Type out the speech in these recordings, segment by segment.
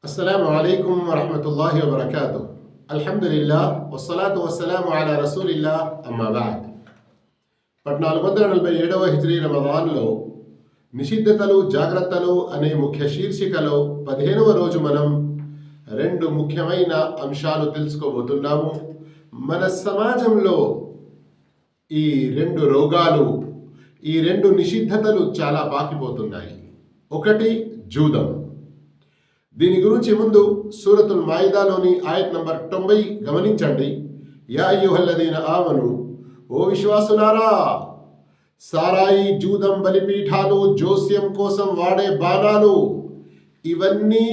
السلام عليكم ورحمة الله وبركاته. الحمد لله والصلاة والسلام على رسول الله أما بعد. 1447వ హిజ్రీ రమదాన్లో నిషిద్ధతలు జాగ్రత్తలు అనే ముఖ్య శీర్షికలో 15వ రోజు మనం రెండు ముఖ్యమైన అంశాలు తెలుసుకోబోతున్నాము. మన సమాజంలో ఈ రెండు రోగాలు, ఈ రెండు నిషిద్ధతలు చాలా పాకిపోతున్నాయి. ఒకటి జూదం. దీని గురించి ముందు సూరతుల్ మాయిదాలోని ఆయత్ నంబర్ 90 గమనించండి. యా అయ్యుహల్లదీన ఆమను, ఓ విశ్వాసులారా, సారాయి, జూదం, బలిపీఠాలు, జోస్యం కోసం వాడే బాణాలు ఇవన్నీ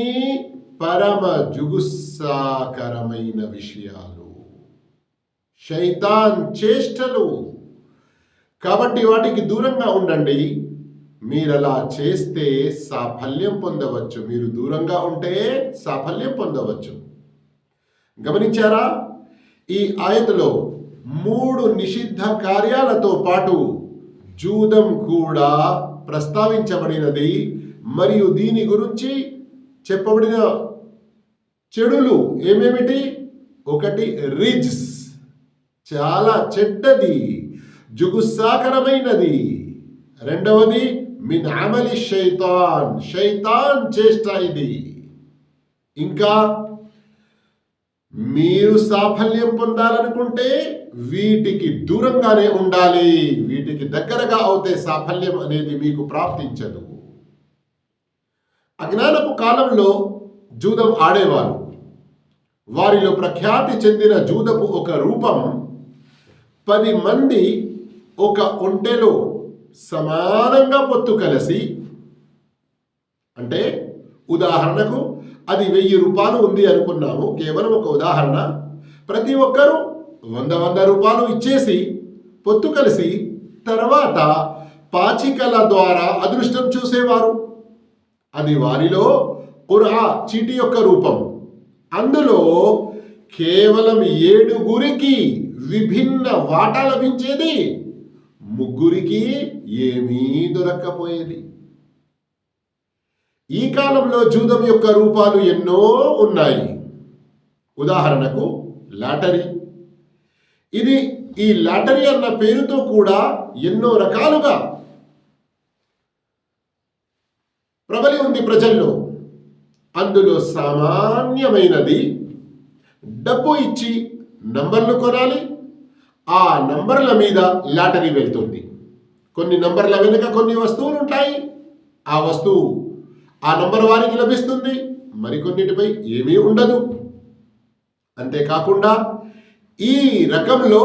పరమ జుగుస్సాకరమైన విషయాలు, శైతాన్ చేష్టలు. కాబట్టి వాటికి దూరంగా ఉండండి. మీరలా చేస్తే సాఫల్యం పొందవచ్చు. మీరు దూరంగా ఉంటే సాఫల్యం పొందవచ్చు. గమనించారా? ఈ ఆయతలో 3 నిషిద్ధ కార్యాలతో పాటు జూదం కూడా ప్రస్తావించబడినది. మరియు దీని గురించి చెప్పబడిన చెడులు ఏమేమిటి? ఒకటి రిజ్స్, చాలా చెడ్డది, జుగుస్సాకరమైనది. రెండవది మిన్ అమలి శైతాన్, శైతాన్ చేష్ట ఇది. ఇంకా మీరు సాఫల్యం పొందాలనుకుంటే వీటికి దూరంగానే ఉండాలి. వీటికి దగ్గరగా అవుతే సాఫల్యం అనేది మీకు ప్రాప్తించదు. అజ్ఞానపు కాలంలో జూదం ఆడేవారు. వారిలో ప్రఖ్యాతి చెందిన జూదపు ఒక రూపం 10 మంది ఒక ఒంటెలో సమానంగా పొత్తు కలిసి, అంటే ఉదాహరణకు అది 1000 రూపాయలు ఉంది అనుకున్నాము, కేవలం ఒక ఉదాహరణ. ప్రతి ఒక్కరూ 100 రూపాయలు ఇచ్చేసి పొత్తు కలిసి తర్వాత పాచికల ద్వారా అదృష్టం చూసేవారు. అది వారిలో ఖురా చీటి యొక్క రూపం. అందులో కేవలం 7గురికి విభిన్న వాటా లభించేది, 3గురికి ఏమీ దొరక్కపోయేది. ఈ కాలంలో జూదం యొక్క రూపాలు ఎన్నో ఉన్నాయి. ఉదాహరణకు లాటరీ. ఈ లాటరీ అన్న పేరుతో కూడా ఎన్నో రకాలుగా ప్రబలి ఉంది ప్రజల్లో. అందులో సామాన్యమైనది డబ్బు ఇచ్చి నంబర్లు కొనాలి. ఆ నంబర్ల మీద లాటరీ వెళ్తుంది. కొన్ని నంబర్ల వెనుక కొన్ని వస్తువులు ఉంటాయి. ఆ వస్తువు ఆ నంబర్ వారికి లభిస్తుంది, మరికొన్నిటిపై ఏమీ ఉండదు. అంతేకాకుండా ఈ రకంలో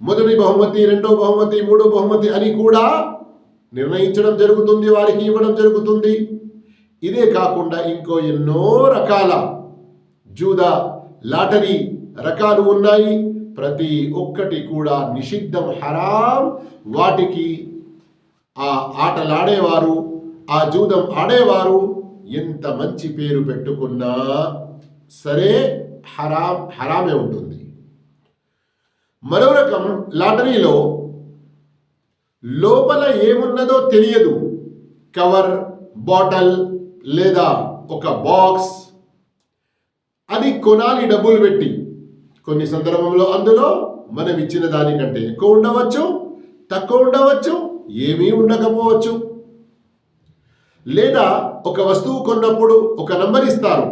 మొదటి బహుమతి, రెండో బహుమతి, మూడో బహుమతి అని కూడా నిర్ణయించడం జరుగుతుంది, వారికి ఇవ్వడం జరుగుతుంది. ఇదే కాకుండా ఇంకో ఎన్నో రకాల జూదా లాటరీ రకాలు ఉన్నాయి. ప్రతి ఒక్కటి కూడా నిషిద్ధం, హరాం. వాటికి ఆ ఆటలాడేవారు, ఆ జూదం ఆడేవారు ఎంత మంచి పేరు పెట్టుకున్నా సరే హరామే ఉంటుంది. మరో రకం లాటరీలో లోపల ఏమున్నదో తెలియదు. కవర్, బాటిల్ లేదా ఒక బాక్స్, అది కొనాలి డబ్బులు పెట్టి. కొన్ని సందర్భంలో అందులో మనం ఇచ్చిన దానికంటే ఎక్కువ ఉండవచ్చు, తక్కువ ఉండవచ్చు, ఏమీ ఉండకపోవచ్చు. లేదా ఒక వస్తువు కొన్నప్పుడు ఒక నంబర్ ఇస్తారు,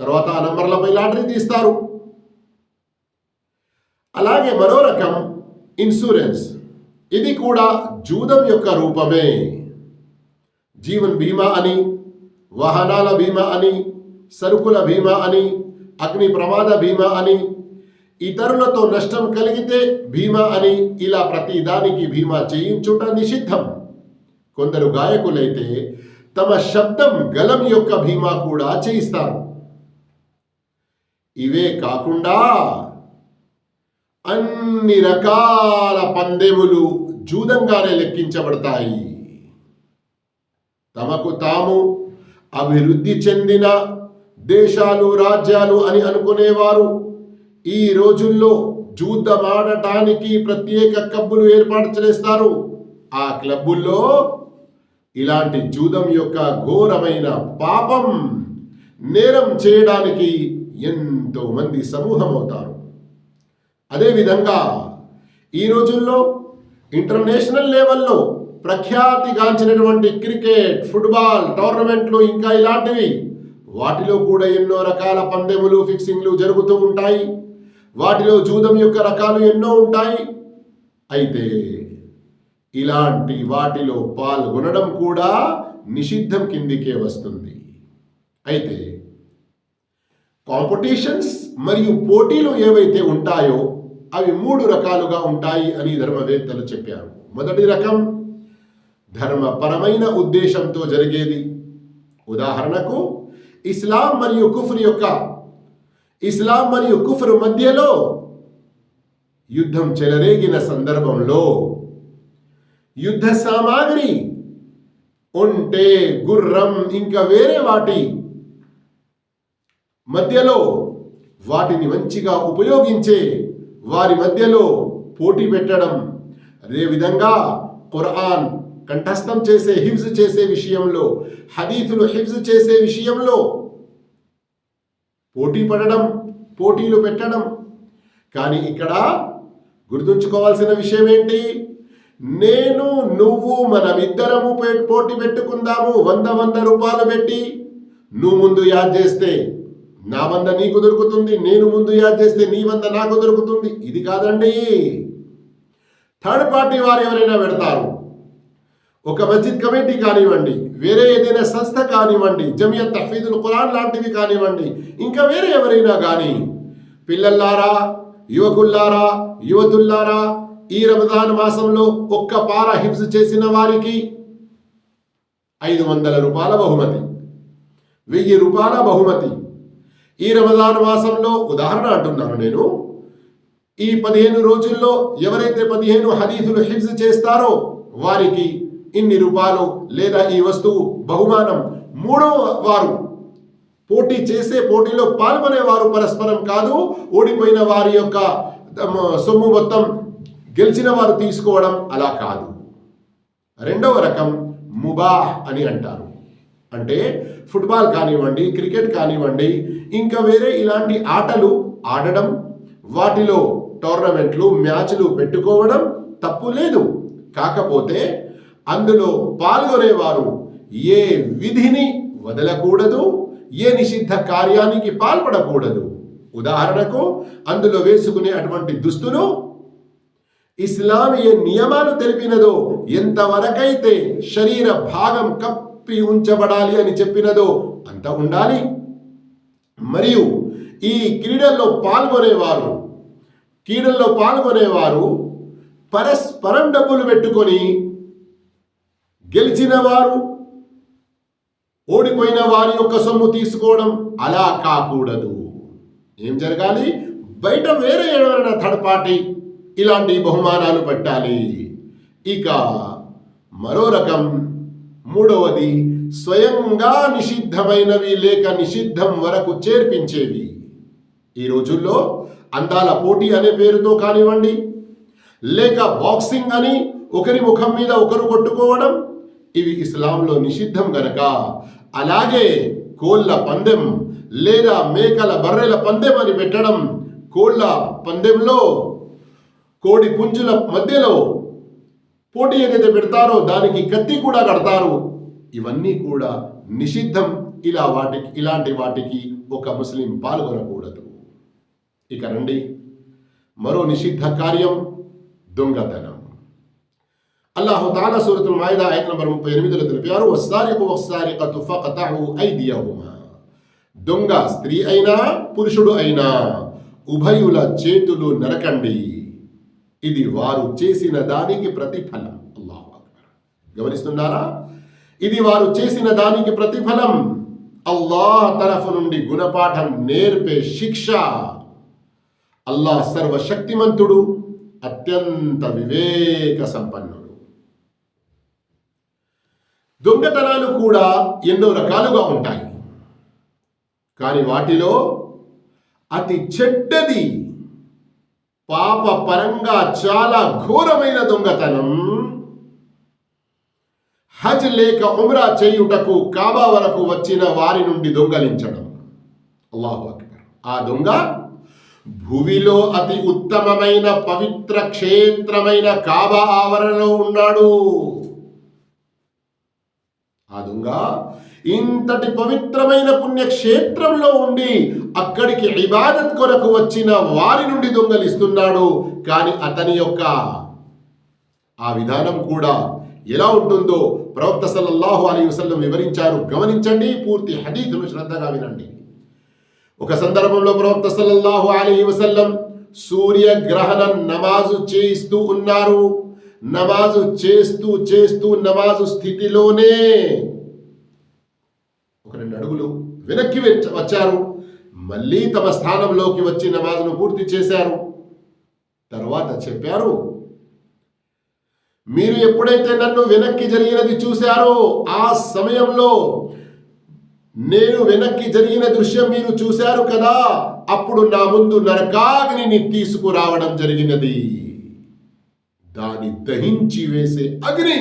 తర్వాత ఆ నంబర్లపై లాటరీ తీస్తారు. అలాగే మరో రకం ఇన్సూరెన్స్. ఇది కూడా జూదం యొక్క రూపమే. జీవన్ బీమా అని, వాహనాల బీమా అని, సరుకుల బీమా అని, అగ్ని ప్రమాద బీమా అని, ఇతరులతో నష్టం కలిగితే బీమా అని, ఇలా ప్రతి దానికి బీమా చేయించుట నిషిద్ధం. కొందరు గాయకులైతే తమ శబ్దం గలం యొక్క బీమా కూడా చేయిస్తారు. ఇవే కాకుండా అన్ని రకాల పందెములు జూదంగానే లెక్కించబడతాయి. తమకు తాము అభివృద్ధి చెందిన దేశాలు, రాజ్యాలు అని అనుకునేవారు ఈ రోజుల్లో జూదమాడటానికి ప్రత్యేక క్లబ్బులు ఏర్పాటు చేస్తారు. ఆ క్లబ్బుల్లో ఇలాంటి జూదం యొక్క ఘోరమైన పాపం నేరం చేయడానికి ఎంతో మంది సమూహం అవుతారు. అదేవిధంగా ఈ రోజుల్లో ఇంటర్నేషనల్ లెవెల్లో ప్రఖ్యాతిగాంచినటువంటి క్రికెట్, ఫుట్బాల్ టోర్నమెంట్లు ఇంకా ఇలాంటివి, వాటిలో కూడా ఎన్నో రకాల పందెములు, ఫిక్సింగ్లు జరుగుతూ ఉంటాయి. వాటిలో జూదం యొక్క రకాలు ఎన్నో ఉంటాయి. అయితే ఇలాంటి వాటిలో పాల్గొనడం కూడా నిషిద్ధం కిందికే వస్తుంది. అయితే కాంపిటీషన్స్ మరియు పోటీలు ఏవైతే ఉంటాయో అవి 3 రకాలుగా ఉంటాయి అని ధర్మవేత్తలు చెప్పారు. మొదటి రకం ధర్మపరమైన ఉద్దేశంతో జరిగేది. ఉదాహరణకు ఇస్లాం మరియు కుఫ్ర్ మధ్యలో యుద్ధం చెలరేగిన సందర్భంలో యుద్ధ సామాగ్రి ఒంటె, గుర్రం ఇంకా వేరే వాటి మధ్యలో వాటిని మంచిగా ఉపయోగించే వారి మధ్యలో పోటీ పెట్టడం, అదేవిధంగా ఖురాన్ కంఠస్థం చేసే, హిఫ్జ్ చేసే విషయంలో, హదీసులు హిఫ్జ్ చేసే విషయంలో పోటీ పడడం, పోటీలు పెట్టడం. కానీ ఇక్కడ గుర్తుంచుకోవాల్సిన విషయం ఏంటి? నేను నువ్వు మనమిద్దరము పోటీ పెట్టుకుందాము, 100 రూపాయలు పెట్టి. నువ్వు ముందు యాద్ చేస్తే నా 100 నీకు దొరుకుతుంది, నేను ముందు యాద్ చేస్తే నీ 100 నాకు దొరుకుతుంది. ఇది కాదండి. థర్డ్ పార్టీ వారు ఎవరైనా పెడతారు. ఒక మస్జిద్ కమిటీ కానివ్వండి, వేరే ఏదైనా సంస్థ కానివ్వండి, జమియత్ తహ్ఫీదుల్ ఖురాన్ లాంటివి కానివ్వండి, ఇంకా వేరే ఎవరైనా కానీ, పిల్లల్లారా, యువకుల్లారా, యువతుల్లారా, ఈ రమదాన్ మాసంలో ఒక్క పార హిఫ్జ్ చేసిన వారికి 500 రూపాయల బహుమతి, 1000 రూపాయల బహుమతి. ఈ రమదాన్ మాసంలో ఉదాహరణ అంటున్నాను నేను, ఈ 15 రోజుల్లో ఎవరైతే 15 హదీసులు హిఫ్జ్ చేస్తారో వారికి ఇన్ని రూపాయలు లేదా ఈ వస్తువు బహుమానం. మూడవ వారు పోటీ చేసే, పోటీలో పాల్గొనేవారు పరస్పరం కాదు, ఓడిపోయిన వారి యొక్క సొమ్ము మొత్తం గెలిచిన వారు తీసుకోవడం అలా కాదు. రెండవ రకం ముబాహ్ అని అంటారు. అంటే ఫుట్బాల్ కానివ్వండి, క్రికెట్ కానివ్వండి, ఇంకా వేరే ఇలాంటి ఆటలు ఆడడం, వాటిలో టోర్నమెంట్లు, మ్యాచ్లు పెట్టుకోవడం తప్పు లేదు. కాకపోతే అందులో పాల్గొనేవారు ఏ విధిని వదలకూడదు, ఏ నిషిద్ధ కార్యానికి పాల్పడకూడదు. ఉదాహరణకు అందులో వేసుకునే అటువంటి దుస్తులు ఇస్లామీయ నియమాలు తెలిపినదో, ఎంతవరకైతే శరీర భాగం కప్పి ఉంచబడాలి అని చెప్పినదో అంత ఉండాలి. మరియు ఈ క్రీడల్లో పాల్గొనేవారు పరస్పరం డబ్బులు పెట్టుకొని గెలిచిన వారు ఓడిపోయిన వారి యొక్క సొమ్ము తీసుకోవడం అలా కాకూడదు. ఏం జరగాలి? బయట వేరే ఎవరైనా థర్డ్ పార్టీ ఇలాంటి బహుమానాలు పెట్టాలి. ఇక మరో రకం మూడవది స్వయంగా నిషిద్ధమైనవి లేక నిషిద్ధం వరకు చేర్పించేవి. ఈ రోజుల్లో అందాల పోటీ అనే పేరుతో కానివ్వండి, లేక బాక్సింగ్ అని ఒకరి ముఖం మీద ఒకరు కొట్టుకోవడం, ఇవి ఇస్లాంలో నిషిద్ధం గనక, అలాగే కోళ్ళ పందెం లేదా మేకల బర్రెల పందెం అని పెట్టడం, కోళ్ళ పందెంలో కోడి పుంజుల మధ్యలో పోటీ ఏదైతే పెడతారో దానికి కత్తి కూడా కడతారు. ఇవన్నీ కూడా నిషిద్ధం. ఇలాంటి వాటికి ఒక ముస్లిం పాల్గొనకూడదు. ఇక రండి, మరో నిషిద్ధ కార్యం దొంగతనం. అల్లాహు తఆలా సూరతుల్ మాయిదా ఆయత్ నంబర్ 38లో తెలిపారు, వస్సారిఖు వస్సారిఖతు ఫక్తఉ ఐదియహుమా. దొంగ స్త్రీ అయినా పురుషుడు అయినా ఉభయుల చేతులు నరకండి, ఇది వారు చేసిన దానికి ప్రతిఫలం. అల్లాహు అక్బర్. గమనిస్తున్నారా? ఇది వారు చేసిన దానికి ప్రతిఫలం. అల్లాహ్ తరఫు నుండి గుణపాఠం నేర్పే శిక్ష. అల్లాహ్ సర్వశక్తిమంతుడు, అత్యంత వివేక సంపన్నుడు. దొంగతనాలు కూడా ఎన్నో రకాలుగా ఉంటాయి. కానీ వాటిలో అతి చెడ్డది, పాప పరంగా చాలా ఘోరమైన దొంగతనం హజ్ లేక ఉమ్రా చేయుటకు కాబా వరకు వచ్చిన వారి నుండి దొంగలించడం. అల్లాహు అక్బర్. ఆ దొంగ భూమిలో అతి ఉత్తమమైన పవిత్ర క్షేత్రమైన కాబా ఆవరణలో ఉన్నాడు. ఆ దొంగ ఇంతటి పవిత్రమైన పుణ్యక్షేత్రంలో ఉండి అక్కడికి ఇబాదత్ కొరకు వచ్చిన వారి నుండి దొంగలిస్తున్నాడు. కానీ అతని యొక్క ఆ విధానం కూడా ఎలా ఉంటుందో ప్రవక్త సల్లల్లాహు అలైహి వసల్లం వివరించారు. గమనించండి, పూర్తి హదీసును శ్రద్ధగా వినండి. ఒక సందర్భంలో ప్రవక్త సల్లల్లాహు అలైహి వసల్లం సూర్యగ్రహణ నమాజు చేయిస్తూ ఉన్నారు. నమాజు చేస్తూ చేస్తూ నమాజు స్థితిలోనే ఒక 2 అడుగులు వెనక్కి వచ్చారు. మళ్ళీ తమ స్థానంలోకి వచ్చి నమాజును పూర్తి చేశారు. తర్వాత చెప్పారు, మీరు ఎప్పుడైతే నన్ను వెనక్కి జరిగినది చూశారో ఆ సమయంలో నేను వెనక్కి జరిగిన దృశ్యం మీరు చూశారు కదా, అప్పుడు నా ముందు నరకాగ్నిని తీసుకురావడం జరిగినది. దాన్ని దహించి వేసే అగ్ని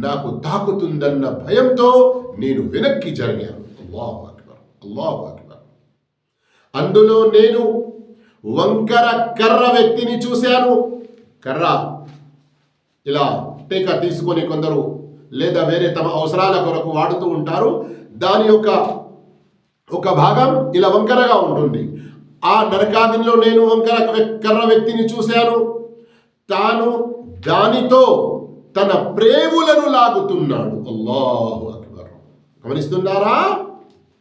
నాకు తాకుతుందన్న భయంతో నేను వెనక్కి జరిగాను. అల్లాహు అక్బర్, అల్లాహు అక్బర్. అందులో నేను వంకర కర్ర వ్యక్తిని చూశాను. కర్ర ఇలా టీకా తీసుకొని కొందరు లేదా వేరే తమ అవసరాల కొరకు వాడుతూ ఉంటారు. దాని యొక్క ఒక భాగం ఇలా వంకరగా ఉంటుంది. ఆ నరకాగ్నిలో నేను వంకర కర్ర వ్యక్తిని చూశాను. తాను దానితో తన ప్రేగులను లాగుతున్నాడు. అల్లాహు అక్బర్. గమనిస్తున్నారా?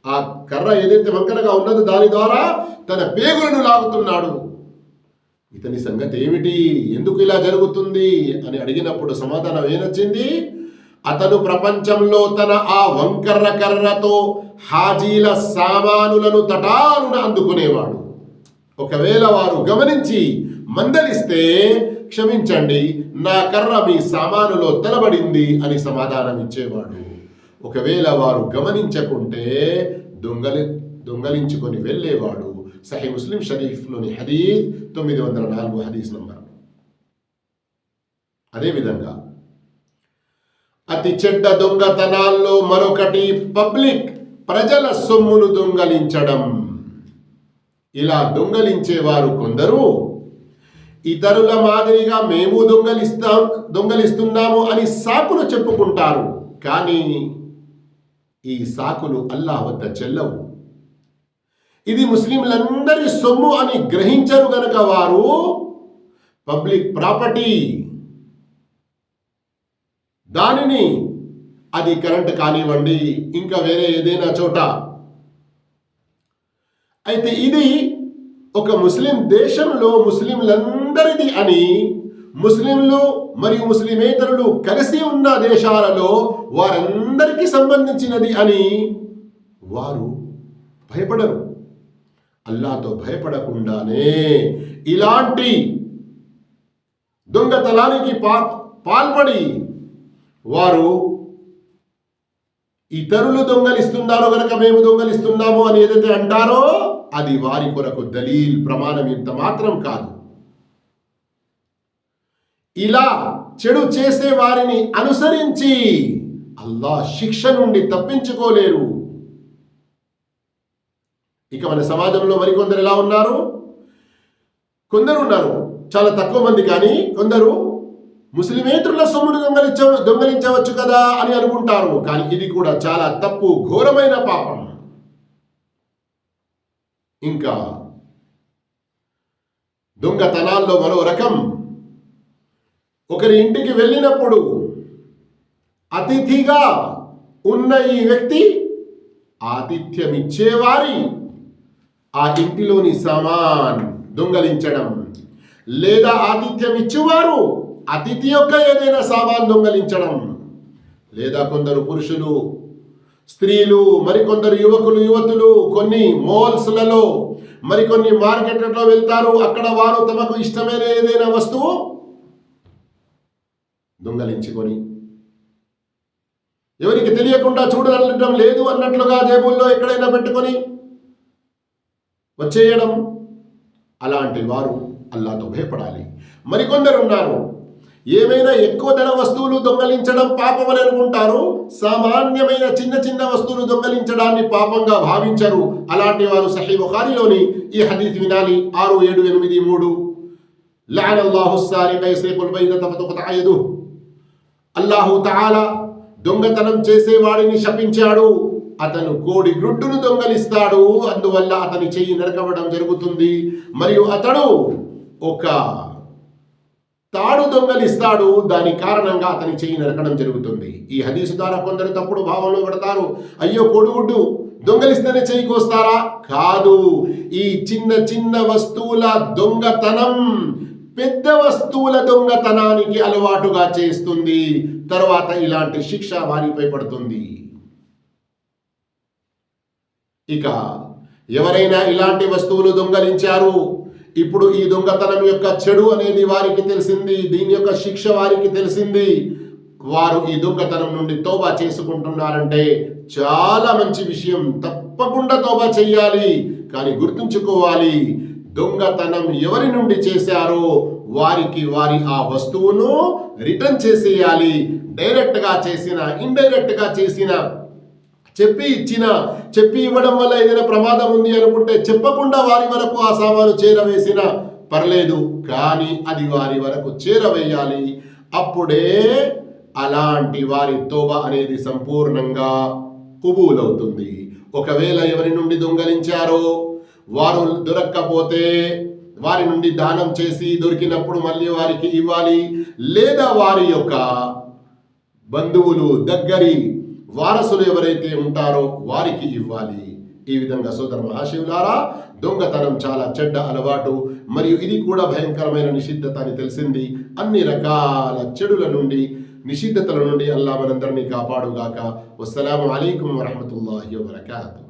ఆ కర్ర ఏదైతే వంకరగా ఉన్నదో దాని ద్వారా తన పేగులను లాగుతున్నాడు. ఇతని సంగతి ఏమిటి, ఎందుకు ఇలా జరుగుతుంది అని అడిగినప్పుడు సమాధానం ఏనొచ్చింది, అతను ప్రపంచంలో తన ఆ వంకర్ర కర్రతో హాజీల సామానులను తటాలున అందుకునేవాడు. ఒకవేళ వారు గమనించి మందలిస్తే, క్షమించండి నా కర్ర మీ సామానులో తలబడింది అని సమాధానం ఇచ్చేవాడు. ఒకవేళ వారు గమనించకుంటే దొంగలించుకొని వెళ్ళేవాడు. సహీ ముస్లిం షరీఫ్లోని హదీస్ 904 హదీస్ నంబర్. అదేవిధంగా అతి చెడ్డ దొంగతనాల్లో మరొకటి పబ్లిక్ ప్రజల సొమ్మును దొంగలించడం. ఇలా దొంగలించేవారు కొందరు ఇతరుల మాదిరిగా మేము దొంగలిస్తున్నాము అని సాకులు చెప్పుకుంటారు. కానీ ఈ సాకులు అల్లాహ్ వద్ద చెల్లవు. ఇది ముస్లింలందరి సొమ్ము అని గ్రహించరు గనక వారు పబ్లిక్ ప్రాపర్టీ, దానిని అది కరెంట్ కానివ్వండి ఇంకా వేరే ఏదైనా చోట, అయితే ఇది ఒక ముస్లిం దేశంలో ముస్లింలందరిది అని, ముస్లింలు మరియు ముస్లిమేతరులు కలిసి ఉన్న దేశాలలో వారందరికీ సంబంధించినది అని వారు భయపడరు. అల్లాహ్తో భయపడకుండానే ఇలాంటి దొంగతనానికి పాల్పడి వారు ఇతరులు దొంగలిస్తున్నారు కనుక మేము దొంగలిస్తున్నాము అని ఏదైతే అంటారో అది వారి కొరకు దలీల్, ప్రమాణం ఇంత మాత్రం కాదు. ఇలా చెడు చేసే వారిని అనుసరించి అల్లాహ్ శిక్ష నుండి తప్పించుకోలేరు. ఇక మన సమాజంలో మరికొందరు ఎలా ఉన్నారు, కొందరు ఉన్నారు చాలా తక్కువ మంది, కానీ కొందరు ముస్లిమేతరుల సొమ్మును దొంగలించవచ్చు కదా అని అనుకుంటారు. కానీ ఇది కూడా చాలా తప్పు, ఘోరమైన పాపం. ఇంకా దొంగతనాల్లో మరో రకం, ఒకరి ఇంటికి వెళ్ళినప్పుడు అతిథిగా ఉన్న ఈ వ్యక్తి ఆతిథ్యమిచ్చేవారి ఆ ఇంటిలోని సామాన్ దొంగలించడం, లేదా ఆతిథ్యం ఇచ్చేవారు అతిథి యొక్క ఏదైనా సామాన్ దొంగలించడం, లేదా కొందరు పురుషులు, స్త్రీలు, మరికొందరు యువతులు కొన్ని మాల్స్లలో మరికొన్ని మార్కెట్లలో వెళ్తారు. అక్కడ వారు తమకు ఇష్టమైన ఏదైనా వస్తువు దొంగలించుకొని ఎవరికి తెలియకుండా చూడడం లేదు అన్నట్లుగా జేబుల్లో ఎక్కడైనా పెట్టుకొని వచ్చేయడం. అలాంటి వారు అల్లాహ్తో భయపడాలి. మరికొందరు ఉన్నారు, ఏమైనా ఎక్కువ ధర వస్తువులు దొంగలించడం పాపం అని అనుకుంటారు, సామాన్యమైన చిన్న చిన్న వస్తువులు దొంగలించడాన్ని పాపంగా భావించరు. అలాంటి వారు సహీహ్ బుఖారీలోని ఈ హదీస్ వినాలి, 6783. లఅనల్లాహు స్సారిక యస్రికుల్ బైదత ఫతుఖతఅ యదుహు. అల్లాహు తఆలా దొంగతనం చేసేవాడిని శపించాడు. అతను కోడి గ్రుడ్డును దొంగలిస్తాడు, అందువల్ల అతని చెయ్యి నరకబడడం జరుగుతుంది. మరియు అతడు ఒక తాడు దొంగలిస్తాడు, దాని కారణంగా అతని చెయ్యి నరకడం జరుగుతుంది. ఈ హదీసు ద్వారా కొందరు తప్పుడు భావంలో పడతారు. అయ్యో, కోడిగుడ్డు దొంగలిస్తేనే చెయ్యి కోస్తారా? కాదు. ఈ చిన్న చిన్న వస్తువుల దొంగతనం పెద్ద వస్తువుల దొంగతనానికి అలవాటుగా చేస్తుంది. తర్వాత ఇలాంటి శిక్ష వారిపై పడుతుంది. ఇక ఎవరైనా ఇలాంటి వస్తువులు దొంగలించారు, ఇప్పుడు ఈ దొంగతనం యొక్క చెడు అనేది వారికి తెలిసింది, దీని యొక్క శిక్ష వారికి తెలిసింది, వారు ఈ దొంగతనం నుండి తౌబా చేసుకుంటున్నారంటే చాలా మంచి విషయం. తప్పకుండా తౌబా చెయ్యాలి. కానీ గుర్తుంచుకోవాలి, దొంగతనం ఎవరి నుండి చేశారో వారికి వారి ఆ వస్తువును రిటర్న్ చేసేయాలి. డైరెక్ట్ గా చేసిన, ఇండైరెక్ట్ గా చేసిన, చెప్పి ఇవ్వడం వల్ల ఏదైనా ప్రమాదం ఉంది అనుకుంటే చెప్పకుండా వారి వరకు ఆ సామాను చేరవేసిన పర్లేదు, కానీ అది వారి వరకు చేరవేయాలి. అప్పుడే అలాంటి వారి తౌబా అనేది సంపూర్ణంగా కబూల్ అవుతుంది. ఒకవేళ ఎవరి నుండి దొంగలించారో వారు దొరక్కపోతే వారి నుండి దానం చేసి దొరికినప్పుడు మళ్ళీ వారికి ఇవ్వాలి, లేదా వారి యొక్క బంధువులు, దగ్గరి వారసులు ఎవరైతే ఉంటారో వారికి ఇవ్వాలి. ఈ విధంగా సోదర మహాశివులారా, దొంగతనం చాలా చెడ్డ అలవాటు, మరియు ఇది కూడా భయంకరమైన నిషిద్ధత అని తెలిసింది. అన్ని రకాల చెడుల నుండి, నిషిద్ధతల నుండి అల్లాహ్ మనందరినీ కాపాడుగాక. వస్సలాము అలైకుం వరహ్మతుల్లాహి వబరకాతుహు.